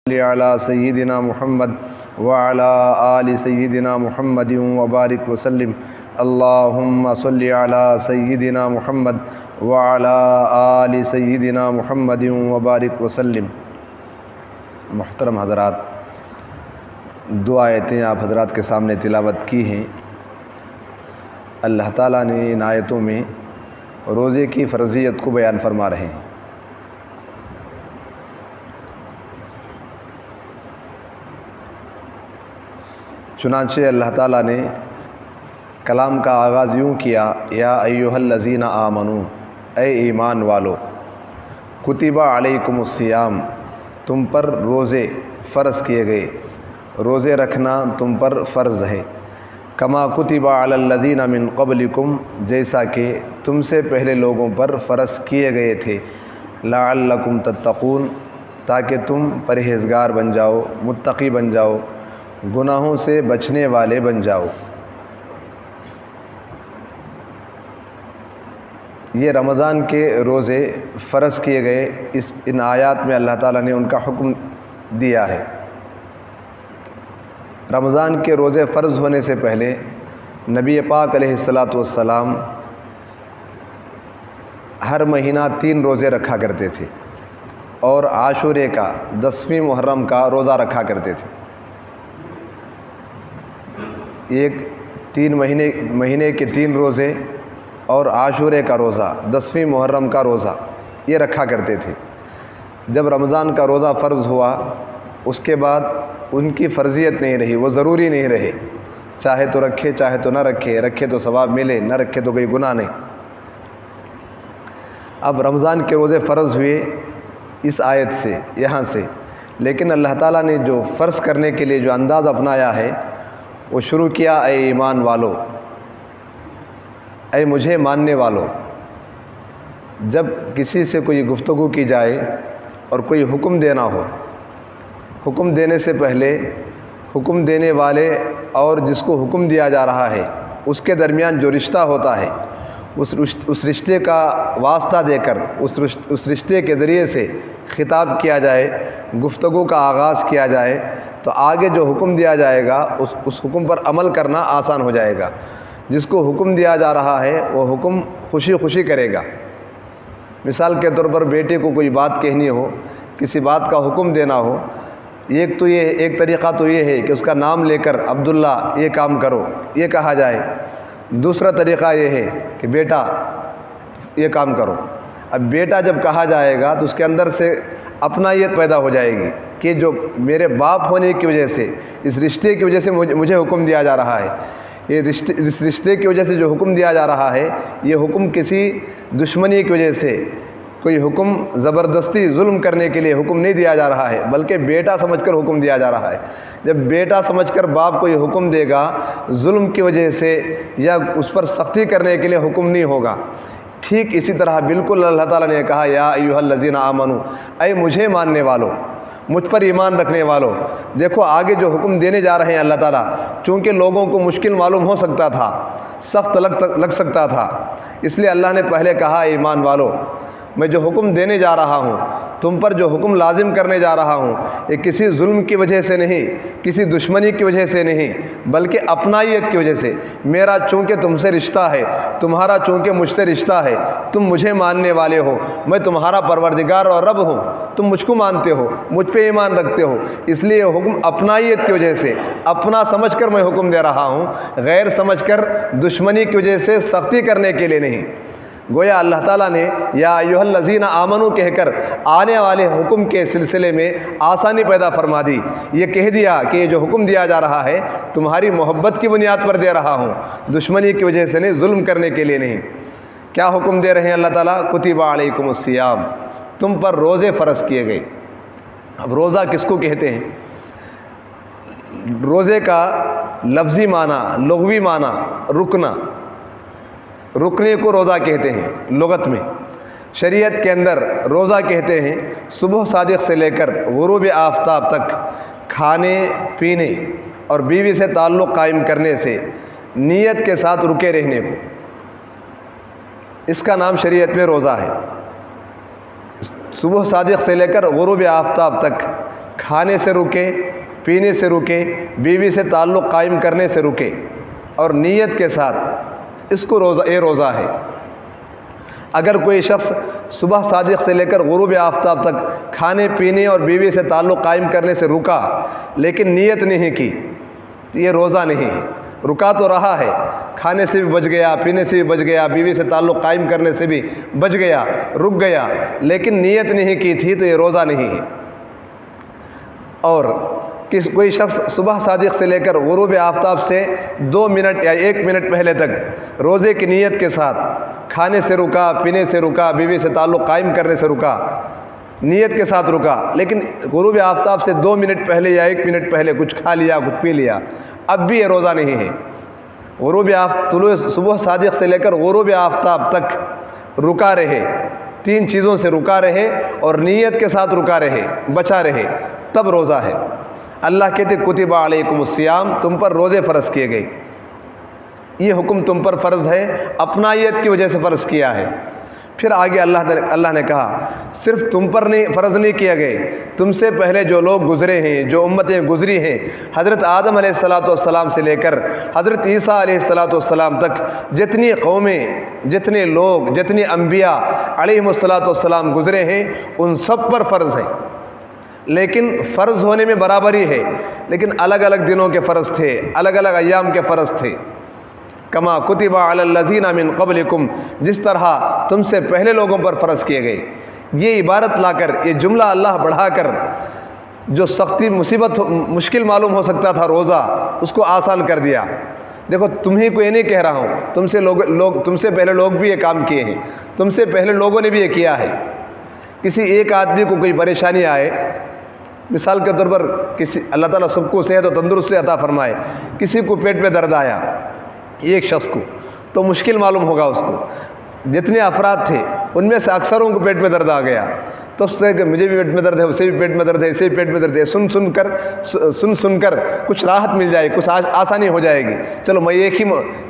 صلی علی سیدنا محمد وعلی آل سیدنا محمد وبارک وسلم۔ اللہم صلی علی سیدنا محمد وعلی آل سیدنا محمد وبارک وسلم۔ محترم حضرات، دو آیتیں آپ حضرات کے سامنے تلاوت کی ہیں۔ اللہ تعالیٰ نے ان آیتوں میں روزے کی فرضیت کو بیان فرما رہے ہیں۔ چنانچہ اللہ تعالیٰ نے کلام کا آغاز یوں کیا، یا ایھا الذین آمنو، اے ایمان والو، کتب علیکم الصیام، تم پر روزے فرض کیے گئے، روزے رکھنا تم پر فرض ہے، کما کتب علی الذین من قبلکم، جیسا کہ تم سے پہلے لوگوں پر فرض کیے گئے تھے، لعلکم تتقون، تاکہ تم پرہیزگار بن جاؤ، متقی بن جاؤ، گناہوں سے بچنے والے بن جاؤ۔ یہ رمضان کے روزے فرض کیے گئے، ان آیات میں اللہ تعالیٰ نے ان کا حکم دیا ہے۔ رمضان کے روزے فرض ہونے سے پہلے نبی پاک علیہ السلام ہر مہینہ 3 روزے رکھا کرتے تھے، اور عاشورے کا 10ویں محرم کا روزہ رکھا کرتے تھے۔ ایک 3 مہینے کے 3 روزے اور عاشورے کا روزہ، 10ویں محرم کا روزہ، یہ رکھا کرتے تھے۔ جب رمضان کا روزہ فرض ہوا، اس کے بعد ان کی فرضیت نہیں رہی، وہ ضروری نہیں رہے، چاہے تو رکھے چاہے تو نہ رکھے، رکھے تو ثواب ملے، نہ رکھے تو کوئی گناہ نہیں۔ اب رمضان کے روزے فرض ہوئے اس آیت سے، یہاں سے، لیکن اللہ تعالیٰ نے جو فرض کرنے کے لیے جو انداز اپنایا ہے، وہ شروع کیا، اے ایمان والو، اے مجھے ماننے والو۔ جب کسی سے کوئی گفتگو کی جائے اور کوئی حکم دینا ہو، حکم دینے سے پہلے حکم دینے والے اور جس کو حکم دیا جا رہا ہے اس کے درمیان جو رشتہ ہوتا ہے، اس رشتے کا واسطہ دے کر اس رشتے کے ذریعے سے خطاب کیا جائے، گفتگو کا آغاز کیا جائے، تو آگے جو حکم دیا جائے گا اس حکم پر عمل کرنا آسان ہو جائے گا۔ جس کو حکم دیا جا رہا ہے وہ حکم خوشی خوشی کرے گا۔ مثال کے طور پر بیٹے کو کوئی بات کہنی ہو، کسی بات کا حکم دینا ہو، ایک طریقہ تو یہ ہے کہ اس کا نام لے کر عبداللہ یہ کام کرو یہ کہا جائے۔ دوسرا طریقہ یہ ہے کہ بیٹا یہ کام کرو۔ اب بیٹا جب کہا جائے گا تو اس کے اندر سے اپنائیت پیدا ہو جائے گی کہ جو میرے باپ ہونے کی وجہ سے، اس رشتے کی وجہ سے مجھے حکم دیا جا رہا ہے، اس رشتے کی وجہ سے جو حکم دیا جا رہا ہے، یہ حکم کسی دشمنی کی وجہ سے، کوئی حکم زبردستی ظلم کرنے کے لیے حکم نہیں دیا جا رہا ہے، بلکہ بیٹا سمجھ کر حکم دیا جا رہا ہے۔ جب بیٹا سمجھ کر باپ کو یہ حکم دے گا، ظلم کی وجہ سے یا اس پر سختی کرنے کے لیے حکم نہیں ہوگا۔ ٹھیک اسی طرح بالکل اللہ تعالیٰ نے کہا، یا ایھا الذین آمنو، اے مجھے ماننے والو، مجھ پر ایمان رکھنے والو۔ دیکھو آگے جو حکم دینے جا رہے ہیں اللہ تعالیٰ، چونکہ لوگوں کو مشکل معلوم ہو سکتا تھا، سخت لگ سکتا تھا، اس لیے اللہ نے پہلے کہا، ایمان والو، میں جو حکم دینے جا رہا ہوں، تم پر جو حکم لازم کرنے جا رہا ہوں، یہ کسی ظلم کی وجہ سے نہیں، کسی دشمنی کی وجہ سے نہیں، بلکہ اپنائیت کی وجہ سے۔ میرا چونکہ تم سے رشتہ ہے، تمہارا چونکہ مجھ سے رشتہ ہے، تم مجھے ماننے والے ہو، میں تمہارا پروردگار اور رب ہوں، تم مجھ کو مانتے ہو، مجھ پہ ایمان رکھتے ہو، اس لیے یہ حکم اپنائیت کی وجہ سے، اپنا سمجھ کر میں حکم دے رہا ہوں، غیر سمجھ کر دشمنی کی وجہ سے سختی کرنے کے لیے نہیں۔ گویا اللہ تعالیٰ نے یا ایھا الذین آمنو کہہ کر آنے والے حکم کے سلسلے میں آسانی پیدا فرما دی۔ یہ کہہ دیا کہ یہ جو حکم دیا جا رہا ہے تمہاری محبت کی بنیاد پر دے رہا ہوں، دشمنی کی وجہ سے نہیں، ظلم کرنے کے لیے نہیں۔ کیا حکم دے رہے ہیں اللہ تعالیٰ؟ کتب علیکم الصیام، تم پر روزے فرض کیے گئے۔ اب روزہ کس کو کہتے ہیں؟ روزے کا لفظی معنی، لغوی معنی رکنا، رکنے کو روزہ کہتے ہیں لغت میں۔ شریعت کے اندر روزہ کہتے ہیں صبح صادق سے لے کر غروب آفتاب تک کھانے پینے اور بیوی سے تعلق قائم کرنے سے نیت کے ساتھ رکے رہنے کو، اس کا نام شریعت میں روزہ ہے۔ صبح صادق سے لے کر غروب آفتاب تک کھانے سے رکے، پینے سے رکے، بیوی سے تعلق قائم کرنے سے رکے اور نیت کے ساتھ، اس کو روزہ ہے۔ اگر کوئی شخص صبح صادق سے لے کر غروب آفتاب تک کھانے پینے اور بیوی سے تعلق قائم کرنے سے رکا لیکن نیت نہیں کی تو یہ روزہ نہیں ہے۔ رکا تو رہا ہے، کھانے سے بھی بچ گیا، پینے سے بھی بچ گیا، بیوی سے تعلق قائم کرنے سے بھی بچ گیا، رک گیا، لیکن نیت نہیں کی تھی تو یہ روزہ نہیں ہے۔ اور کوئی شخص صبح صادق سے لے کر غروب آفتاب سے 2 منٹ یا 1 منٹ پہلے تک روزے کی نیت کے ساتھ کھانے سے رکا، پینے سے رکا، بیوی سے تعلق قائم کرنے سے رکا، نیت کے ساتھ رکا، لیکن غروب آفتاب سے 2 منٹ پہلے یا 1 منٹ پہلے کچھ کھا لیا، کچھ پی لیا، اب بھی یہ روزہ نہیں ہے۔ طلوع صبح صادق سے لے کر غروب آفتاب تک رکا رہے، 3 چیزوں سے رکا رہے اور نیت کے ساتھ رکا رہے، بچا رہے، تب روزہ ہے۔ اللہ کہتے کتب علیکم الصیام، تم پر روزے فرض کیے گئے، یہ حکم تم پر فرض ہے، اپنائیت کی وجہ سے فرض کیا ہے۔ پھر آگے اللہ نے کہا صرف تم پر نہیں فرض نہیں کیا گئے، تم سے پہلے جو لوگ گزرے ہیں، جو امتیں گزری ہیں، حضرت آدم علیہ السلام سے لے کر حضرت عیسیٰ علیہ السلام تک جتنی قومیں، جتنے لوگ، جتنے انبیاء علیہ السلام گزرے ہیں، ان سب پر فرض ہے، لیکن فرض ہونے میں برابری ہے، لیکن الگ الگ دنوں کے فرض تھے، الگ الگ ایام کے فرض تھے۔ کما کتب علی الذین من قبلکم، جس طرح تم سے پہلے لوگوں پر فرض کیے گئے۔ یہ عبارت لا کر، یہ جملہ اللہ بڑھا کر جو سختی مصیبت مشکل معلوم ہو سکتا تھا روزہ، اس کو آسان کر دیا۔ دیکھو تمہیں کو یہ نہیں کہہ رہا ہوں، تم سے پہلے لوگ بھی یہ کام کیے ہیں، تم سے پہلے لوگوں نے بھی یہ کیا ہے۔ کسی ایک آدمی کو کوئی پریشانی آئے، مثال کے طور پر اللہ تعالیٰ سب کو صحت و تندرستی عطا فرمائے، کسی کو پیٹ میں درد آیا، ایک شخص کو، تو مشکل معلوم ہوگا اس کو۔ جتنے افراد تھے ان میں سے اکثروں کو پیٹ میں درد آ گیا، تو اس سے کہ مجھے بھی پیٹ میں درد ہے، اسے بھی پیٹ میں درد ہے، اسے بھی پیٹ میں درد ہے، سن کر کچھ راحت مل جائے، کچھ آسانی ہو جائے گی، چلو میں ایک ہی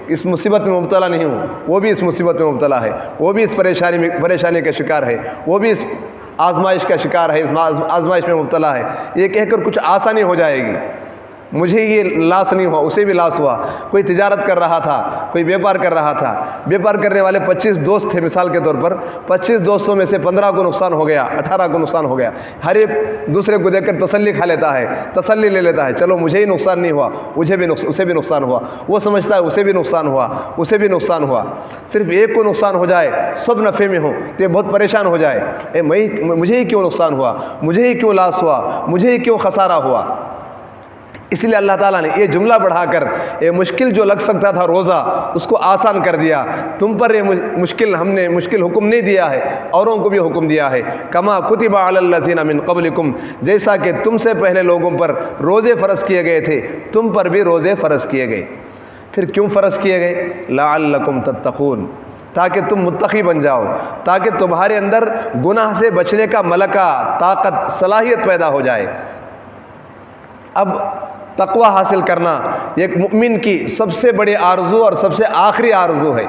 اس مصیبت میں مبتلا نہیں ہوں، وہ بھی اس مصیبت میں مبتلا ہے، وہ بھی اس پریشانی کا شکار ہے، وہ بھی اس آزمائش کا شکار ہے، اس آزمائش میں مبتلا ہے، یہ کہہ کر کچھ آسانی ہو جائے گی۔ مجھے یہ لاس نہیں ہوا، اسے بھی لاس ہوا، کوئی تجارت کر رہا تھا، کوئی بیپار کر رہا تھا، بیپار کرنے والے 25 دوست تھے مثال کے طور پر، 25 دوستوں میں سے 15 کو نقصان ہو گیا، 18 کو نقصان ہو گیا، ہر ایک دوسرے کو دیکھ کر تسلی کھا لیتا ہے، تسلی لے لیتا ہے، چلو مجھے ہی نقصان نہیں ہوا، اسے بھی نقصان ہوا، وہ سمجھتا ہے اسے بھی نقصان ہوا، اسے بھی نقصان ہوا، صرف ایک کو نقصان ہو جائے، سب نفع میں ہو تو یہ بہت پریشان ہو جائے، مجھے ہی کیوں نقصان ہوا، مجھے ہی کیوں لاس ہوا، مجھے ہی کیوں خسارہ ہوا۔ اس لیے اللہ تعالیٰ نے یہ جملہ بڑھا کر یہ مشکل جو لگ سکتا تھا روزہ، اس کو آسان کر دیا۔ تم پر یہ ہم نے مشکل حکم نہیں دیا ہے، اوروں کو بھی حکم دیا ہے۔ کما کتب علی الذین من قبلکم، جیسا کہ تم سے پہلے لوگوں پر روزے فرض کیے گئے تھے، تم پر بھی روزے فرض کیے گئے۔ پھر کیوں فرض کیے گئے؟ لعلکم تتقون، تاکہ تم متقی بن جاؤ، تاکہ تمہارے اندر گناہ سے بچنے کا ملکہ، طاقت، صلاحیت پیدا ہو جائے۔ اب تقوی حاصل کرنا ایک مومن کی سب سے بڑی آرزو اور سب سے آخری آرزو ہے۔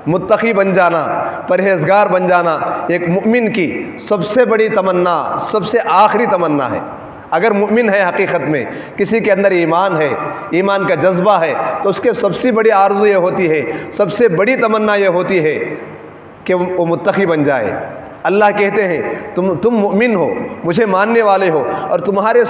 متقی بن جانا، پرہیزگار بن جانا ایک مومن کی سب سے بڑی تمنا، سب سے آخری تمنا ہے۔ اگر مومن ہے حقیقت میں، کسی کے اندر ایمان ہے، ایمان کا جذبہ ہے، تو اس کے سب سے بڑی آرزو یہ ہوتی ہے، سب سے بڑی تمنا یہ ہوتی ہے کہ وہ متقی بن جائے۔ اللہ کہتے ہیں تم مومن ہو، مجھے ماننے والے ہو، اور تمہاری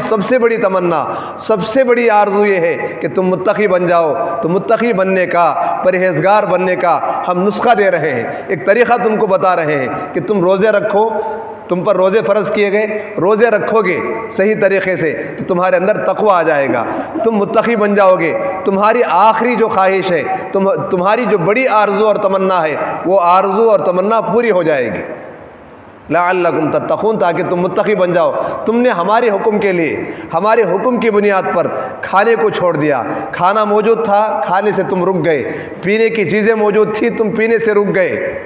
سب سے بڑی تمنا، سب سے بڑی آرزو یہ ہے کہ تم متقی بن جاؤ۔ تو متقی بننے کا، پرہیزگار بننے کا ہم نسخہ دے رہے ہیں، ایک طریقہ تم کو بتا رہے ہیں کہ تم روزے رکھو، تم پر روزے فرض کیے گئے، روزے رکھو گے صحیح طریقے سے تو تمہارے اندر تقوی آ جائے گا، تم متقی بن جاؤ گے، تمہاری آخری جو خواہش ہے، تمہاری جو بڑی آرزو اور تمنا ہے، وہ آرزو اور تمنا پوری ہو جائے گی۔ لعلکم تتقون، تاکہ تم متقی بن جاؤ۔ تم نے ہمارے حکم کے لیے، ہمارے حکم کی بنیاد پر کھانے کو چھوڑ دیا، کھانا موجود تھا، کھانے سے تم رک گئے، پینے کی چیزیں موجود تھی، تم پینے سے رک گئے،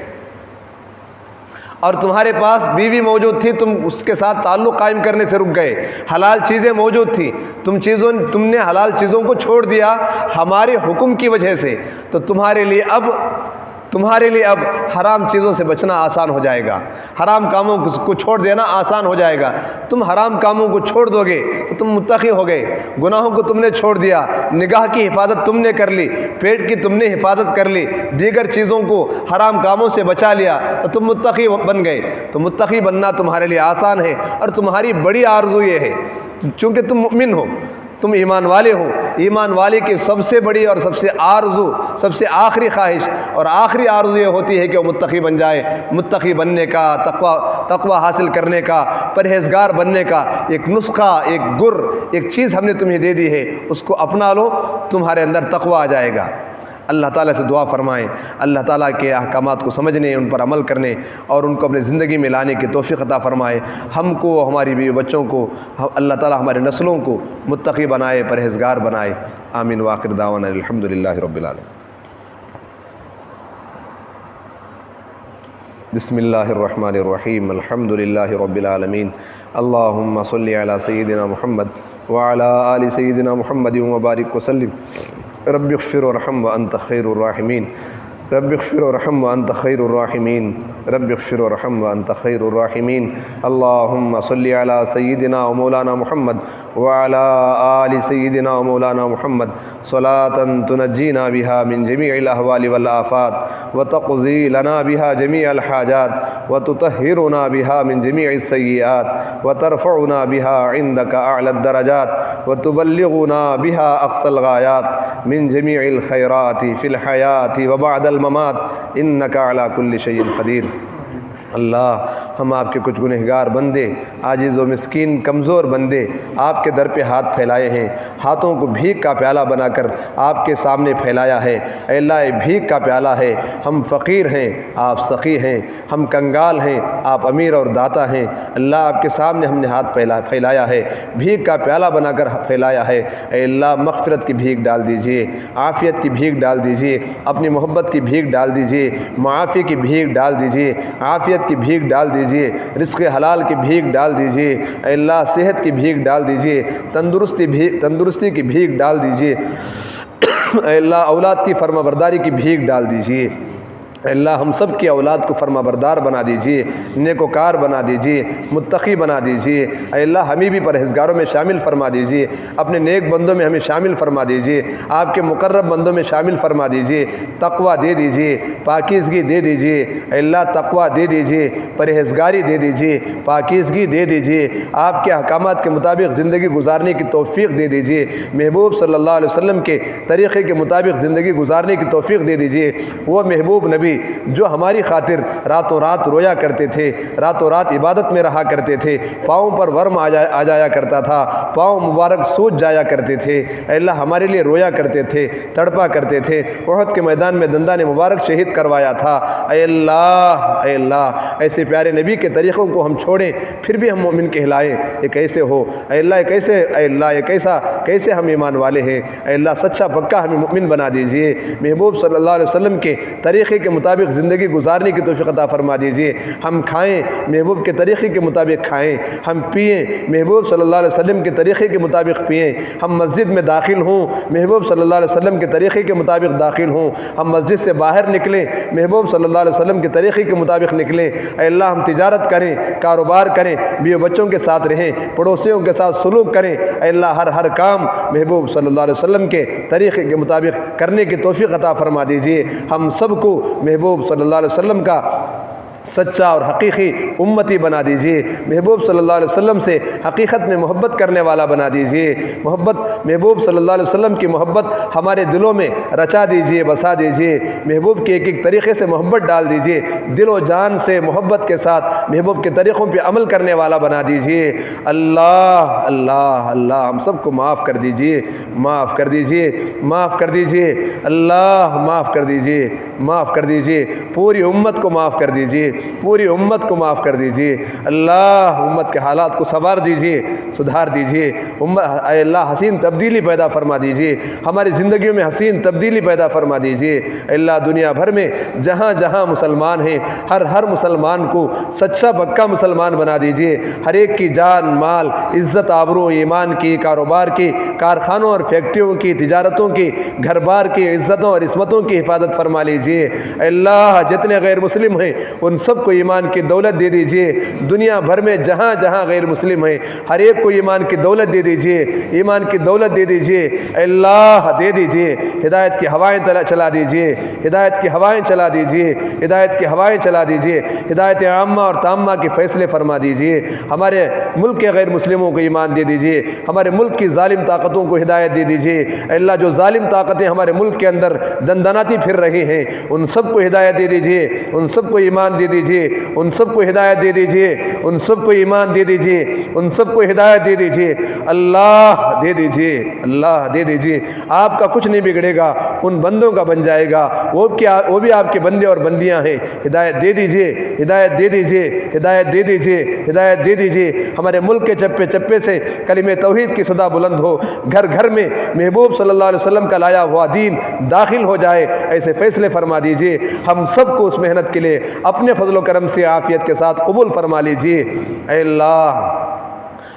اور تمہارے پاس بیوی موجود تھی، تم اس کے ساتھ تعلق قائم کرنے سے رک گئے، حلال چیزیں موجود تھی، تم نے حلال چیزوں کو چھوڑ دیا ہمارے حکم کی وجہ سے، تو تمہارے لیے اب تمہارے لیے اب حرام چیزوں سے بچنا آسان ہو جائے گا، حرام کاموں کو چھوڑ دینا آسان ہو جائے گا۔ تم حرام کاموں کو چھوڑ دو گے تو تم متقی ہو گئے، گناہوں کو تم نے چھوڑ دیا، نگاہ کی حفاظت تم نے کر لی، پیٹ کی تم نے حفاظت کر لی، دیگر چیزوں کو حرام کاموں سے بچا لیا تو تم متقی بن گئے۔ تو متقی بننا تمہارے لیے آسان ہے، اور تمہاری بڑی آرزو یہ ہے، چونکہ تم مؤمن ہو، تم ایمان والے ہو، ایمان والے کی سب سے بڑی اور سب سے آرزو، سب سے آخری خواہش اور آخری آرزو یہ ہوتی ہے کہ وہ متقی بن جائے۔ متقی بننے کا، تقوی حاصل کرنے کا، پرہیزگار بننے کا ایک نسخہ، ایک گر، ایک چیز ہم نے تمہیں دے دی ہے، اس کو اپنا لو، تمہارے اندر تقوی آ جائے گا۔ اللہ تعالیٰ سے دعا فرمائیں، اللہ تعالیٰ کے احکامات کو سمجھنے، ان پر عمل کرنے اور ان کو اپنی زندگی میں لانے کی توفیق عطا فرمائے۔ ہم کو، ہماری بیوی بچوں کو، اللہ تعالیٰ ہمارے نسلوں کو متقی بنائے، پرہیزگار بنائے۔ آمین وآخر دعوانا الحمدللہ رب العالمین۔ بسم اللہ الرحمن الرحیم، الحمدللہ رب العالمین، اللہم صلی علی سیدنا محمد وعلی آل سیدنا محمد وبارک وسلم۔ رب اغفر وارحم وانت خیر الراحمین، رب اغفر وارحم وانت خیر الراحمین، رب اغفر وارحم وانت خیر الراحمین۔ اللہم صلی علی سیدنا و مولانا محمد وعلی آل سیدنا و مولانا محمد صلاة تنجینا بها من جمیع الاحوال والآفات وتقضی لنا بها جمیع الحاجات وتطہرنا بها من جمیع السیئات وترفعنا بها عندك اعلی الدرجات وتبلغنا بها اقصى الغایات من جمیع الخیرات فی الحیات وبعد الممات انك على كل شيء قدیر۔ اللہ، ہم آپ کے کچھ گنہگار بندے، عاجز و مسکین کمزور بندے آپ کے در پہ ہاتھ پھیلائے ہیں، ہاتھوں کو بھیک کا پیالہ بنا کر آپ کے سامنے پھیلایا ہے۔ اے اللہ، یہ بھیک کا پیالہ ہے، ہم فقیر ہیں، آپ سخی ہیں، ہم کنگال ہیں، آپ امیر اور داتا ہیں۔ اللہ، آپ کے سامنے ہم نے ہاتھ پھیلایا ہے، بھیک کا پیالہ بنا کر پھیلایا ہے۔ اے اللہ، مغفرت کی بھیک ڈال دیجئے، عافیت کی بھیک ڈال دیجئے، اپنی محبت کی بھیک ڈال دیجئے، معافی کی بھیک ڈال دیجئے، عافیت کی بھیک ڈال دیجئے، رزق حلال کی بھیک ڈال دیجئے۔ اے اللہ، صحت کی بھیک ڈال دیجئے، تندرستی کی بھیک ڈال دیجئے۔ اے اللہ، اولاد کی فرما برداری کی بھیک ڈال دیجئے۔ اے اللہ، ہم سب کی اولاد کو فرما بردار بنا دیجئے، نیکوکار بنا دیجئے، متقی بنا دیجئے۔ اے اللہ، ہمیں بھی پرہیزگاروں میں شامل فرما دیجئے، اپنے نیک بندوں میں ہمیں شامل فرما دیجئے، آپ کے مقرب بندوں میں شامل فرما دیجئے۔ تقوی دے دیجئے، پاکیزگی دے دیجئے۔ اے اللہ، تقوی دے دیجئے، پرہیزگاری دے دیجئے، پاکیزگی دے دیجئے، آپ کے احکامات کے مطابق زندگی گزارنے کی توفیق دے دیجئے، محبوب صلی اللہ علیہ وسلم کے طریقے کے مطابق زندگی گزارنے کی توفیق دے دیجئے۔ وہ محبوب نبی جو ہماری خاطر راتوں رات رویا کرتے تھے، راتوں رات عبادت میں رہا کرتے تھے، پاؤں پر ورم آ جایا کرتا تھا، پاؤں مبارک سوج جایا کرتے تھے۔ اے اللہ، ہمارے لیے رویا کرتے تھے، تڑپا کرتے تھے، احد کے میدان میں دندان مبارک شہید کروایا تھا۔ اے اللہ، ایسے پیارے نبی کے طریقوں کو ہم چھوڑیں پھر بھی ہم مومن کہلائیں، یہ کیسے ہو؟ اے اللہ، یہ کیسے ہم ایمان والے ہیں؟ اے اللہ، سچا پکا ہمیں مومن بنا دیجئے، محبوب صلی اللہ علیہ وسلم کے طریقے کے مطابق زندگی گزارنے کی توفیق عطا فرما دیجئے۔ ہم کھائیں، محبوب کے طریقے کے مطابق کھائیں، ہم پئیں، محبوب صلی اللہ علیہ وسلم کے طریقے کے مطابق پئیں، ہم مسجد میں داخل ہوں، محبوب صلی اللہ علیہ وسلم کے طریقے کے مطابق داخل ہوں، ہم مسجد سے باہر نکلیں، محبوب صلی اللہ علیہ وسلم کے طریقے کے مطابق نکلیں۔ اے اللہ، ہم تجارت کریں، کاروبار کریں، بیوی بچوں کے ساتھ رہیں، پڑوسیوں کے ساتھ سلوک کریں۔ اے اللہ، ہر کام محبوب صلی اللہ علیہ وسلم کے طریقے کے مطابق کرنے کی توفیق عطا فرما دیجئے۔ ہم سب کو محبوب صلی اللہ علیہ وسلم کا سچا اور حقیقی امتی بنا دیجئے، محبوب صلی اللہ علیہ وسلم سے حقیقت میں محبت کرنے والا بنا دیجئے۔ محبوب صلی اللہ علیہ وسلم کی محبت ہمارے دلوں میں رچا دیجئے، بسا دیجئے، محبوب کے ایک طریقے سے محبت ڈال دیجئے، دل و جان سے محبت کے ساتھ محبوب کے طریقوں پہ عمل کرنے والا بنا دیجئے۔ اللہ، ہم سب کو معاف کر دیجئے، معاف کر دیجئے، معاف کر دیجئے۔ اللہ، معاف کر دیجئے، معاف کر دیجئے، پوری امت کو معاف کر دیجئے۔ دیجئے، پوری امت کو معاف کر دیجئے۔ اللہ امت کے حالات کو سنوار دیجئے، سدھار دیجئے۔ اے اللہ حسین تبدیلی پیدا فرما دیجئے، ہماری زندگیوں میں حسین تبدیلی پیدا فرما دیجئے۔ اے اللہ دنیا بھر میں جہاں جہاں مسلمان ہیں، ہر مسلمان کو سچا پکا مسلمان بنا دیجئے۔ ہر ایک کی جان مال عزت آبرو ایمان کی، کاروبار کی، کارخانوں اور فیکٹریوں کی، تجارتوں کی، گھر بار کی عزتوں اور عصمتوں کی حفاظت فرما لیجئے۔ اے اللہ جتنے غیر مسلم ہیں ان سب کو ایمان کی دولت دے دیجئے۔ دنیا بھر میں جہاں جہاں غیر مسلم ہیں ہر ایک کو ایمان کی دولت دے دیجئے، ایمان کی دولت دے دیجئے۔ اے اللہ دے دیجئے، ہدایت کی ہوائیں چلا دیجئے، ہدایت کی ہوائیں چلا دیجئے، ہدایت کی ہوائیں چلا دیجئے، ہدایت عامہ اور تامہ کے فیصلے فرما دیجئے۔ ہمارے ملک کے غیر مسلموں کو ایمان دے دیجئے، ہمارے ملک کی ظالم طاقتوں کو ہدایت دے دیجئے۔ اے اللہ جو ظالم طاقتیں ہمارے ملک کے اندر دندناتی پھر رہی ہیں ان سب کو ہدایت دے دیجئے، ان سب کو ایمان دے دیجئے، ان سب کو ہدایت دے دیجئے، ان سب کو ایمان دے دیجئے، ان سب کو ہدایت دے دیجئے۔ اللہ دے دیجئے، اللہ دے دیجئے۔ آپ کا کچھ نہیں بگڑے گا، ان بندوں کا بن جائے گا، وہ بھی آپ کے بندے اور بندیاں ہیں۔ ہدایت دے دیجئے، ہدایت دے دیجئے، ہدایت دے دیجئے، ہدایت دے دیجئے۔ ہمارے ملک کے چپے چپے سے کلمہ توحید کی صدا بلند ہو، گھر گھر میں محبوب صلی اللہ علیہ وسلم کا لایا ہوا دین داخل ہو جائے، ایسے فیصلے فرما دیجئے۔ ہم سب کو اس محنت کے لیے اپنے فضل و کرم سے عافیت کے ساتھ قبول فرما لیجئے۔ اے اللہ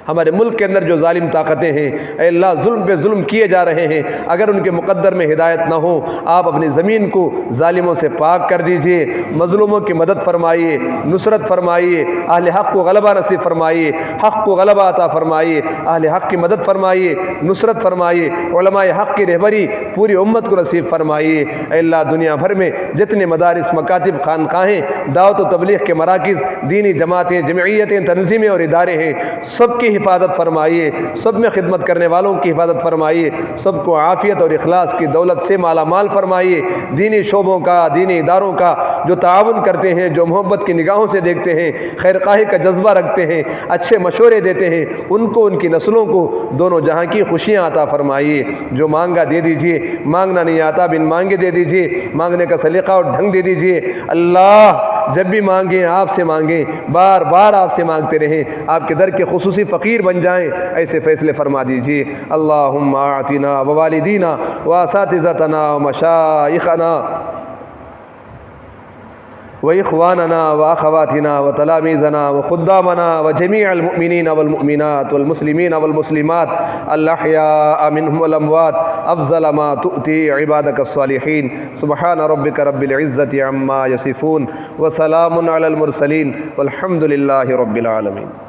ہمارے ملک کے اندر جو ظالم طاقتیں ہیں اے اللہ ظلم پہ ظلم کیے جا رہے ہیں، اگر ان کے مقدر میں ہدایت نہ ہو آپ اپنی زمین کو ظالموں سے پاک کر دیجئے، مظلوموں کی مدد فرمائیے، نصرت فرمائیے، اہل حق کو غلبہ نصیب فرمائیے، حق کو غلبہ عطا فرمائیے، اہل حق کی مدد فرمائیے، نصرت فرمائیے، علماء حق کی رہبری پوری امت کو نصیب فرمائیے۔ اے اللہ دنیا بھر میں جتنے مدارس، مکاتب، خانقاہیں، دعوت و تبلیغ کے مراکز، دینی جماعتیں، جمعیتیں، تنظیمیں اور ادارے ہیں، سب کی حفاظت فرمائیے، سب میں خدمت کرنے والوں کی حفاظت فرمائیے، سب کو عافیت اور اخلاص کی دولت سے مالا مال فرمائیے۔ دینی شعبوں کا، دینی اداروں کا جو تعاون کرتے ہیں، جو محبت کی نگاہوں سے دیکھتے ہیں، خیر خواہی کا جذبہ رکھتے ہیں، اچھے مشورے دیتے ہیں، ان کو ان کی نسلوں کو دونوں جہاں کی خوشیاں عطا فرمائیے۔ جو مانگا دے دیجئے، مانگنا نہیں آتا بن مانگے دے دیجئے، مانگنے کا سلیقہ اور ڈھنگ دے دیجئے۔ اللہ جب بھی مانگیں آپ سے مانگیں، بار بار آپ سے مانگتے رہیں، آپ کے در کے خصوصی فقیر بن جائیں، ایسے فیصلے فرما دیجئے۔ اللہم اعطنا ووالدینا واساتذتنا ومشائخنا وإخواننا وأخواتنا وتلاميذنا وخدامنا وجميع المؤمنين والمؤمنات والمسلمين والمسلمات الأحياء منهم والأموات أفضل ما تؤتي عبادك الصالحين سبحان ربك رب العزة عما يصفون وسلام على المرسلين والحمد لله رب العالمين۔